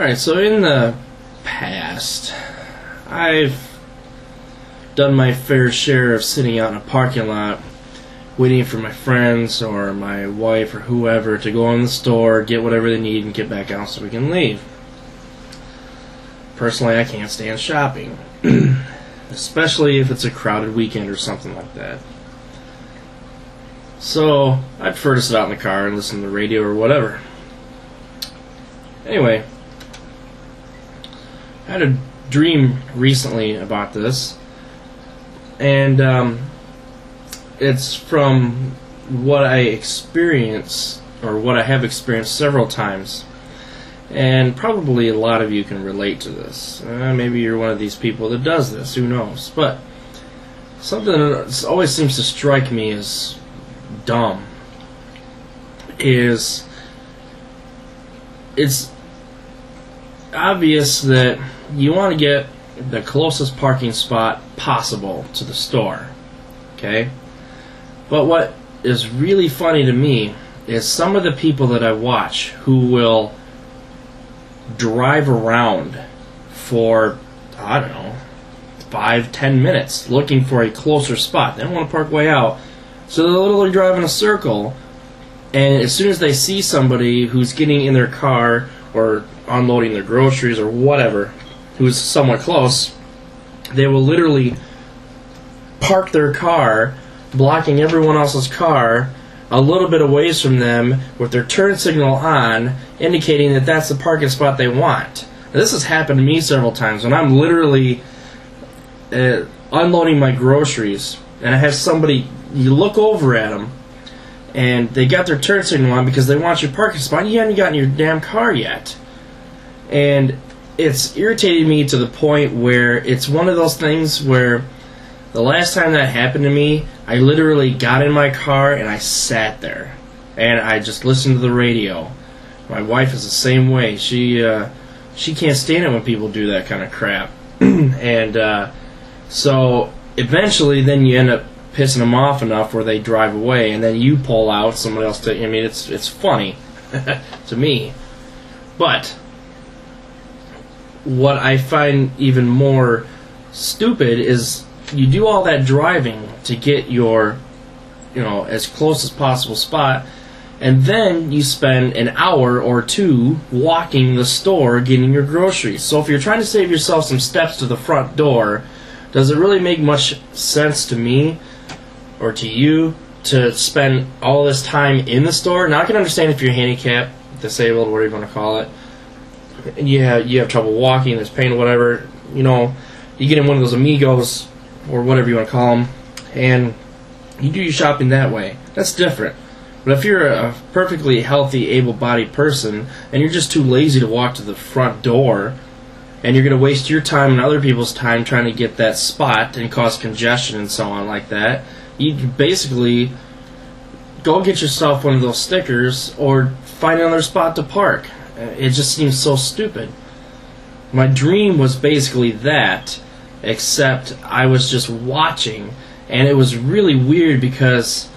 Alright, so in the past, I've done my fair share of sitting out in a parking lot waiting for my friends or my wife or whoever to go in the store, get whatever they need, and get back out so we can leave. Personally, I can't stand shopping, especially if it's a crowded weekend or something like that. So, I prefer to sit out in the car and listen to the radio or whatever. Anyway, I had a dream recently about this, and it's from what I experienced, or what I have experienced several times, and probably a lot of you can relate to this. Maybe you're one of these people that does this, who knows, but something that always seems to strike me as dumb is it's obvious that you want to get the closest parking spot possible to the store, okay? But what is really funny to me is some of the people that I watch who will drive around for, I don't know, 5-10 minutes looking for a closer spot. They don't want to park way out, so they'll literally drive in a circle, and as soon as they see somebody who's getting in their car or unloading their groceries or whatever, who's somewhat close, they will literally park their car, blocking everyone else's car a little bit away from them with their turn signal on, indicating that that's the parking spot they want. Now, this has happened to me several times when I'm literally unloading my groceries, and I have somebody, you look over at them, and they got their turn signal on because they want your parking spot, and you haven't gotten your damn car yet. And it's irritated me to the point where it's one of those things where the last time that happened to me, I literally got in my car and I sat there and I just listened to the radio. My wife is the same way. She can't stand it when people do that kind of crap. And so eventually then you end up pissing them off enough where they drive away, and then you pull out, somebody else I mean, it's funny to me. But what I find even more stupid is you do all that driving to get your, as close as possible spot, and then you spend an hour or two walking the store getting your groceries. So if you're trying to save yourself some steps to the front door, does it really make much sense to me or to you to spend all this time in the store? Now I can understand if you're handicapped, disabled, whatever you want to call it, and you have trouble walking, there's pain or whatever, you get in one of those amigos or whatever you want to call them, and you do your shopping that way. That's different. But if you're a perfectly healthy, able-bodied person and you're just too lazy to walk to the front door, and you're going to waste your time and other people's time trying to get that spot and cause congestion and so on like that, you basically go get yourself one of those stickers or find another spot to park. It just seems so stupid. My dream was basically that, except I was just watching, and it was really weird because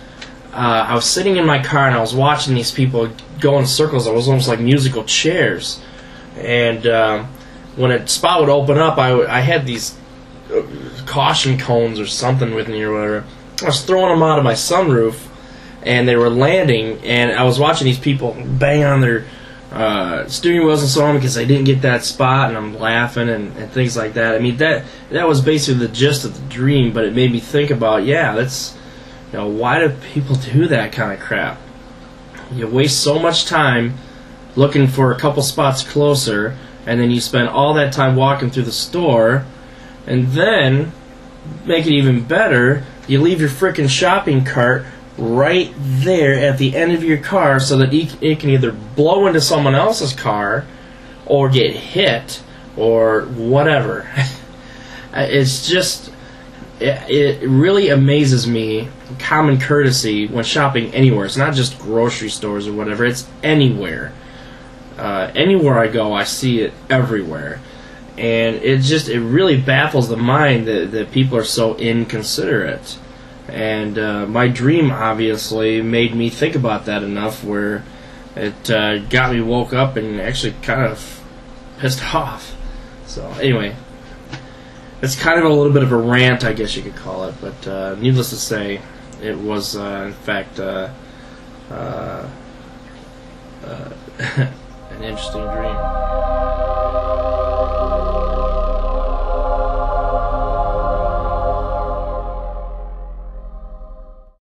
I was sitting in my car and I was watching these people go in circles. It was almost like musical chairs, and when a spot would open up, I had these caution cones or something with me or whatever. I was throwing them out of my sunroof, and they were landing, and I was watching these people bang on their steering wheels and so on because they didn't get that spot, and I'm laughing and things like that. I mean, that was basically the gist of the dream, but it made me think about, that's, why do people do that kind of crap? You waste so much time looking for a couple spots closer, and then you spend all that time walking through the store, and then, make it even better, you leave your frickin' shopping cart right there at the end of your car so that it can either blow into someone else's car or get hit or whatever. It's just, it really amazes me, common courtesy when shopping anywhere. It's not just grocery stores or whatever, it's anywhere. Anywhere I go, I see it everywhere. And it really baffles the mind that people are so inconsiderate. And my dream obviously made me think about that enough where it got me woke up and actually kind of pissed off. So anyway, it's kind of a little bit of a rant, I guess you could call it. But needless to say, it was in fact an interesting dream.